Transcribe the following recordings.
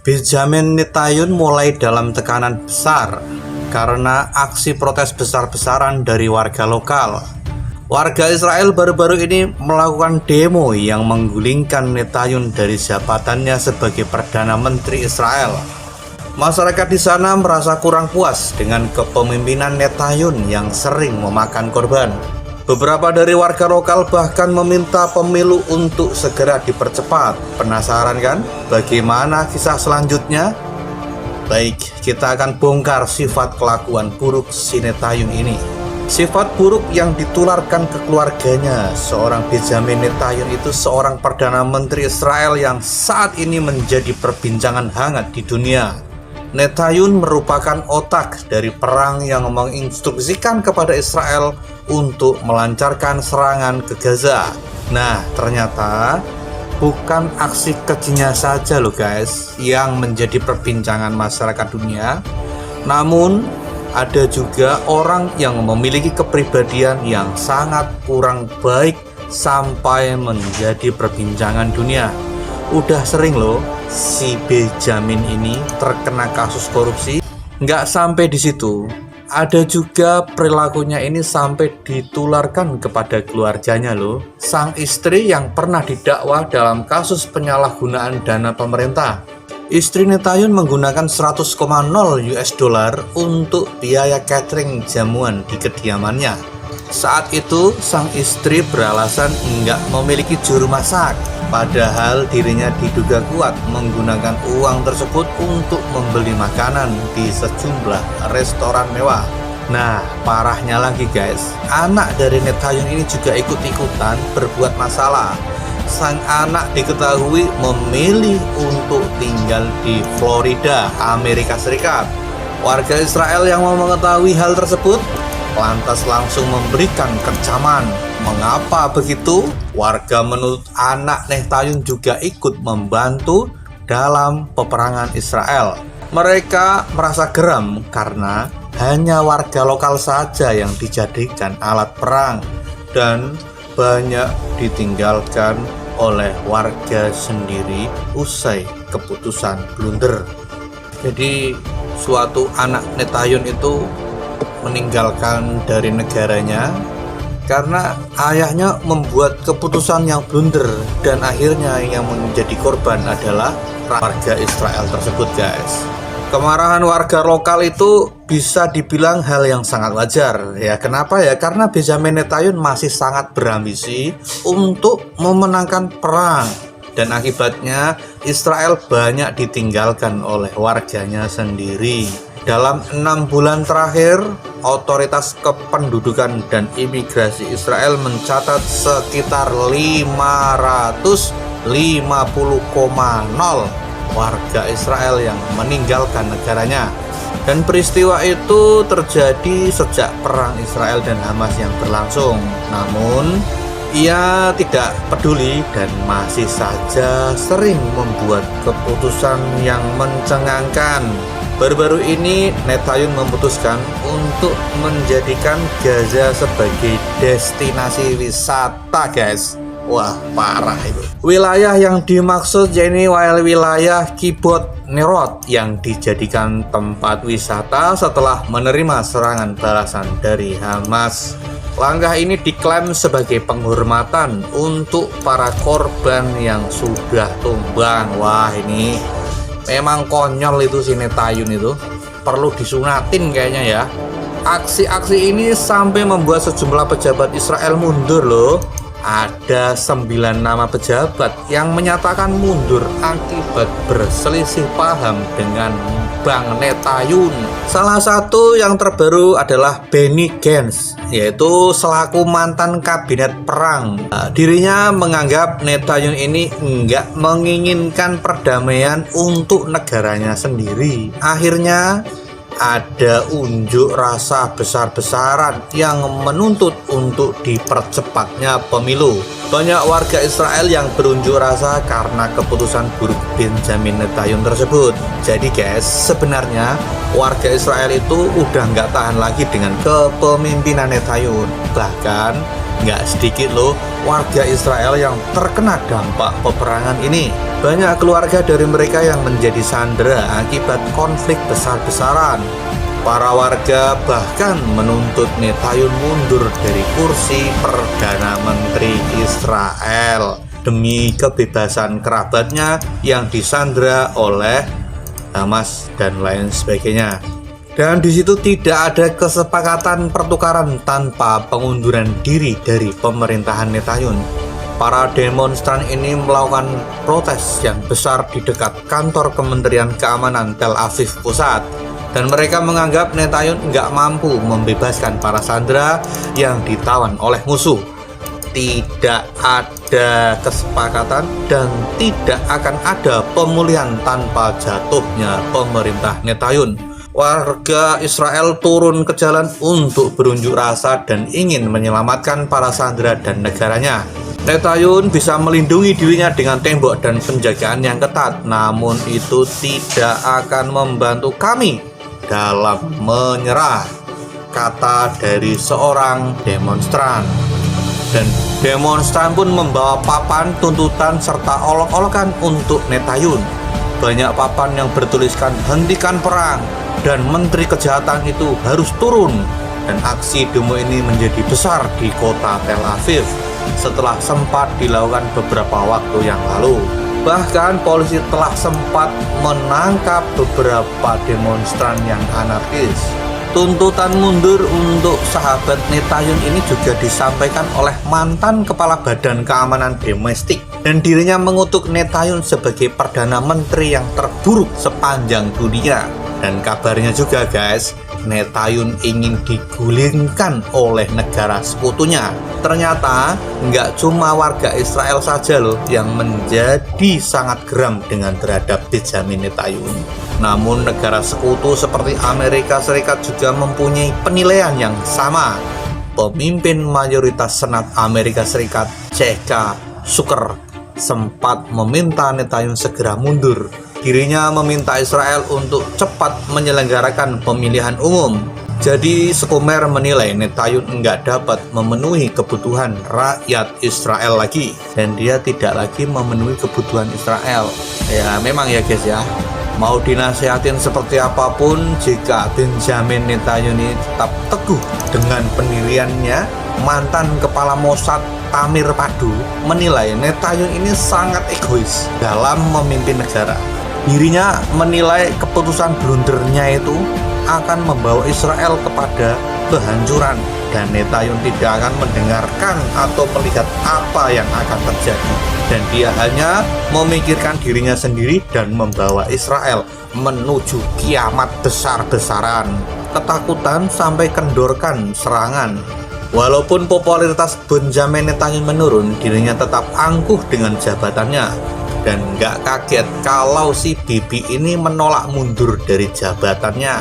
Benjamin Netanyahu mulai dalam tekanan besar karena aksi protes besar-besaran dari warga lokal. Warga Israel baru-baru ini melakukan demo yang menggulingkan Netanyahu dari jabatannya sebagai Perdana Menteri Israel. Masyarakat di sana merasa kurang puas dengan kepemimpinan Netanyahu yang sering memakan korban. Beberapa dari warga lokal bahkan meminta pemilu untuk segera dipercepat. Penasaran kan bagaimana kisah selanjutnya? Baik, kita akan bongkar sifat kelakuan buruk si Netanyahu ini. Sifat buruk yang ditularkan ke keluarganya. Seorang Benjamin Netanyahu itu seorang Perdana Menteri Israel yang saat ini menjadi perbincangan hangat di dunia. Netanyahu merupakan otak dari perang yang menginstruksikan kepada Israel untuk melancarkan serangan ke Gaza. Nah, ternyata bukan aksi kejinya saja loh guys yang menjadi perbincangan masyarakat dunia, namun ada juga orang yang memiliki kepribadian yang sangat kurang baik sampai menjadi perbincangan dunia. Udah sering loh si Benjamin ini terkena kasus korupsi. Nggak sampai di situ, ada juga perilakunya ini sampai ditularkan kepada keluarganya loh. Sang istri yang pernah didakwa dalam kasus penyalahgunaan dana pemerintah. Istri Netanyahu menggunakan 100,0 US dollar untuk biaya catering jamuan di kediamannya. Saat itu sang istri beralasan enggak memiliki juru masak, padahal dirinya diduga kuat menggunakan uang tersebut untuk membeli makanan di sejumlah restoran mewah. Nah, parahnya lagi guys, anak dari Netanyahu ini juga ikut-ikutan berbuat masalah. Sang anak diketahui memilih untuk tinggal di Florida, Amerika Serikat. Warga Israel yang mau mengetahui hal tersebut lantas langsung memberikan kecaman. Mengapa begitu? Warga menuntut anak Netanyahu juga ikut membantu dalam peperangan Israel. Mereka merasa geram karena hanya warga lokal saja yang dijadikan alat perang dan banyak ditinggalkan oleh warga sendiri usai keputusan blunder. Jadi suatu anak Netanyahu itu meninggalkan dari negaranya karena ayahnya membuat keputusan yang blunder, dan akhirnya yang menjadi korban adalah warga Israel tersebut guys. Kemarahan warga lokal itu bisa dibilang hal yang sangat wajar ya. Kenapa ya? Karena Benjamin Netanyahu masih sangat berambisi untuk memenangkan perang, dan akibatnya Israel banyak ditinggalkan oleh warganya sendiri. Dalam 6 bulan terakhir, otoritas kependudukan dan imigrasi Israel mencatat sekitar 550,0 warga Israel yang meninggalkan negaranya. Dan peristiwa itu terjadi sejak perang Israel dan Hamas yang berlangsung. Namun, ia tidak peduli dan masih saja sering membuat keputusan yang mencengangkan. Baru-baru ini Netanyahu memutuskan untuk menjadikan Gaza sebagai destinasi wisata guys. Wah, parah itu. Wilayah yang dimaksud yakni wilayah Kibbutz Nerot yang dijadikan tempat wisata setelah menerima serangan balasan dari Hamas. Langkah ini diklaim sebagai penghormatan untuk para korban yang sudah tumbang. Wah, ini memang konyol itu si Netanyahu itu. Perlu disunatin kayaknya ya. Aksi-aksi ini sampai membuat sejumlah pejabat Israel mundur loh. Ada 9 nama pejabat yang menyatakan mundur akibat berselisih paham dengan Bang Netanyahu. Salah satu yang terbaru adalah Benny Gantz, yaitu selaku mantan kabinet perang. Dirinya menganggap Netanyahu ini enggak menginginkan perdamaian untuk negaranya sendiri. Akhirnya ada unjuk rasa besar-besaran yang menuntut untuk dipercepatnya pemilu. Banyak warga Israel yang berunjuk rasa karena keputusan buruk Benjamin Netanyahu tersebut. Jadi guys, sebenarnya warga Israel itu udah nggak tahan lagi dengan kepemimpinan Netanyahu. Bahkan nggak sedikit loh warga Israel yang terkena dampak peperangan ini. Banyak keluarga dari mereka yang menjadi sandera akibat konflik besar-besaran. Para warga bahkan menuntut Netanyyahu mundur dari kursi Perdana Menteri Israel demi kebebasan kerabatnya yang disandera oleh Hamas dan lain sebagainya. Dan di situ tidak ada kesepakatan pertukaran tanpa pengunduran diri dari pemerintahan Netanyyahu. Para demonstran ini melakukan protes yang besar di dekat kantor Kementerian Keamanan Tel Aviv Pusat, dan mereka menganggap Netanyyahu nggak mampu membebaskan para sandera yang ditawan oleh musuh. Tidak ada kesepakatan dan tidak akan ada pemulihan tanpa jatuhnya pemerintah Netanyyahu. Warga Israel turun ke jalan untuk berunjuk rasa dan ingin menyelamatkan para sandera dan negaranya. Netanyyahu bisa melindungi dirinya dengan tembok dan penjagaan yang ketat, namun itu tidak akan membantu kami dalam menyerah, kata dari seorang demonstran. Dan demonstran pun membawa papan tuntutan serta olok-olokan untuk Netanyyahu. Banyak papan yang bertuliskan hentikan perang dan menteri kejahatan itu harus turun. Dan aksi demo ini menjadi besar di kota Tel Aviv setelah sempat dilakukan beberapa waktu yang lalu. Bahkan polisi telah sempat menangkap beberapa demonstran yang anarkis. Tuntutan mundur untuk sahabat Netanyyahu ini juga disampaikan oleh mantan Kepala Badan Keamanan Domestik, dan dirinya mengutuk Netanyyahu sebagai Perdana Menteri yang terburuk sepanjang dunia. Dan kabarnya juga guys, Netanyyahu ingin digulingkan oleh negara sekutunya. Ternyata nggak cuma warga Israel saja loh yang menjadi sangat geram dengan terhadap Benjamin Netanyyahu. Namun negara sekutu seperti Amerika Serikat juga mempunyai penilaian yang sama. Pemimpin mayoritas Senat Amerika Serikat, C.K. Zucker, sempat meminta Netanyyahu segera mundur. Dirinya meminta Israel untuk cepat menyelenggarakan pemilihan umum. Jadi Sekumer menilai Netanyyahu nggak dapat memenuhi kebutuhan rakyat Israel lagi, dan dia tidak lagi memenuhi kebutuhan Israel. Ya memang ya guys ya, mau dinasihatin seperti apapun, jika Benjamin Netanyyahu ini tetap teguh dengan pendiriannya, mantan kepala Mossad Tamir Padu menilai Netanyyahu ini sangat egois dalam memimpin negara. Dirinya menilai keputusan blundernya itu akan membawa Israel kepada kehancuran, dan Netanyyahu tidak akan mendengarkan atau melihat apa yang akan terjadi, dan dia hanya memikirkan dirinya sendiri dan membawa Israel menuju kiamat besar-besaran. Ketakutan sampai kendorkan serangan. Walaupun popularitas Benjamin Netanyyahu menurun, dirinya tetap angkuh dengan jabatannya. Dan nggak kaget kalau si Bibi ini menolak mundur dari jabatannya.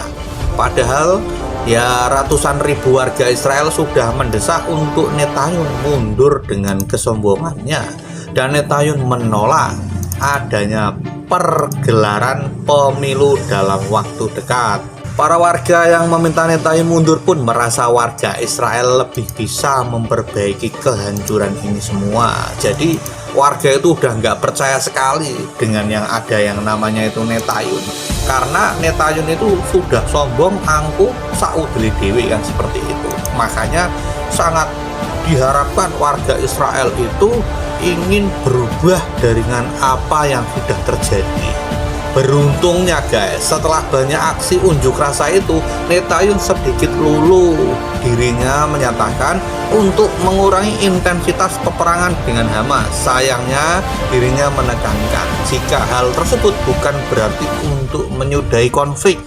Padahal ya ratusan ribu warga Israel sudah mendesak untuk Netanyyahu mundur dengan kesombongannya. Dan Netanyyahu menolak adanya pergelaran pemilu dalam waktu dekat. Para warga yang meminta Netanyyahu mundur pun merasa warga Israel lebih bisa memperbaiki kehancuran ini semua. Jadi warga itu udah nggak percaya sekali dengan yang ada yang namanya itu Netanyyahu, karena Netanyyahu itu sudah sombong, angkuh, saudeli dewi kan seperti itu. Makanya sangat diharapkan warga Israel itu ingin berubah dengan apa yang sudah terjadi. Beruntungnya guys, setelah banyak aksi unjuk rasa itu, Netanyyahu sedikit luluh. Dirinya menyatakan untuk mengurangi intensitas peperangan dengan Hamas. Sayangnya dirinya menekankan jika hal tersebut bukan berarti untuk menyudahi konflik,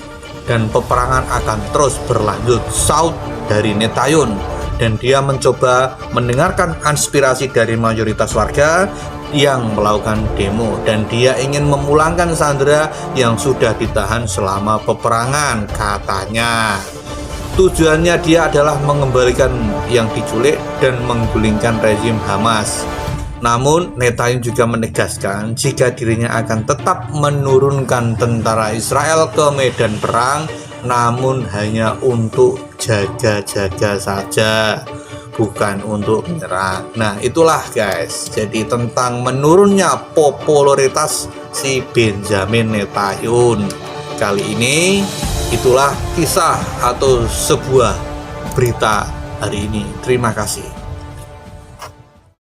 dan peperangan akan terus berlanjut, saud dari Netanyyahu. Dan dia mencoba mendengarkan aspirasi dari mayoritas warga yang melakukan demo, dan dia ingin memulangkan sandera yang sudah ditahan selama peperangan. Katanya tujuannya dia adalah mengembalikan yang diculik dan menggulingkan rezim Hamas. Namun Netanyyahu juga menegaskan jika dirinya akan tetap menurunkan tentara Israel ke medan perang, namun hanya untuk jaga-jaga saja, bukan untuk menyerah. Nah itulah guys, jadi tentang menurunnya popularitas si Benjamin Netanyahu kali ini. Itulah kisah atau sebuah berita hari ini. Terima kasih.